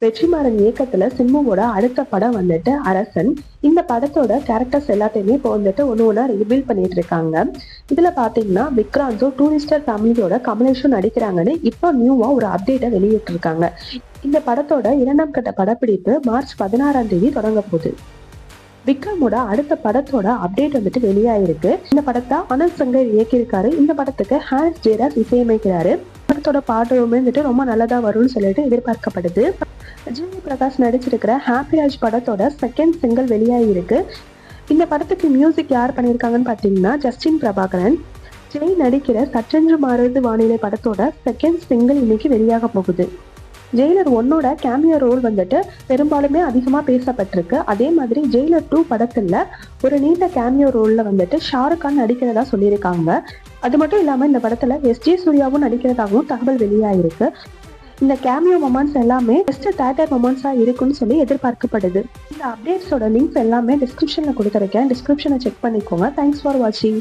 வெற்றிமாறன் இயக்கத்துல சிம்புவோட அடுத்த படம் வந்துட்டு அரசன். இந்த படத்தோட கேரக்டர்ஸ் எல்லாத்தையுமே இப்போ வந்துட்டு ஒண்ணா ரிவீல் பண்ணிட்டு இருக்காங்க. இதுல பாத்தீங்கன்னா விக்ராந்தும் டூரிஸ்டர் ஃபேமிலியோட கமலேஷும் நடிக்கிறாங்கன்னு இப்போ நியூவா ஒரு அப்டேட்டை வெளியிட்டு இருக்காங்க. இந்த படத்தோட 2ஆம் கட்ட படப்பிடிப்பு மார்ச் 16ஆம் தேதி தொடங்க போகுது. விக்ரமோட அடுத்த படத்தோட அப்டேட் வந்துட்டு வெளியாயிருக்கு. இந்த படத்தை ஆனந்த் சங்கர் இயக்கியிருக்காரு. இந்த படத்துக்கு ஹாரிஸ் ஜெயராஜ் இசையமைக்கிறாரு. படத்தோட பாடலுமே வந்துட்டு ரொம்ப நல்லதா வரும்னு சொல்லிட்டு எதிர்பார்க்கப்படுது. ஜிவி பிரகாஷ் நடிச்சிருக்கிற ஹாப்பிராஜ் படத்தோட செகண்ட் சிங்கிள் வெளியாகிருக்கு. இந்த படத்துக்கு மியூசிக் யார் பண்ணியிருக்காங்கன்னு பார்த்தீங்கன்னா ஜஸ்டின் பிரபாகரன். ஜெய் நடிக்கிற சற்றென்று மாறுவது வானிலை படத்தோட செகண்ட் சிங்கிள் இன்னைக்கு வெளியாக போகுது. ஜெயிலர் 1ஓட கேமியோ ரோல் வந்துட்டு பெரும்பாலுமே அதிகமாக பேசப்பட்டிருக்கு. அதே மாதிரி ஜெயிலர் 2 படத்துல ஒரு நீண்ட கேமியோ ரோல்ல வந்துட்டு ஷாருக் கான் நடிக்கிறதா சொல்லியிருக்காங்க. அது மட்டும் இல்லாமல் இந்த படத்துல எஸ்ஜே சூர்யாவும் நடிக்கிறதாகவும் தகவல் வெளியாயிருக்கு. இந்த கேமியோ மொமெண்ட்ஸ் எல்லாமே பெஸ்ட் தியேட்டர் மொமெண்ட்ஸா இருக்குன்னு சொல்லி எதிர்பார்க்கப்படுது. இந்த அப்டேட்ஸோட லிங்க்ஸ் எல்லாமே டிஸ்கிரிப்ஷன்ல கொடுத்துருக்கேன். டிஸ்கிரிப்ஷனை செக் பண்ணிக்கோங்க. தேங்க்ஸ் ஃபார் வாட்சிங்.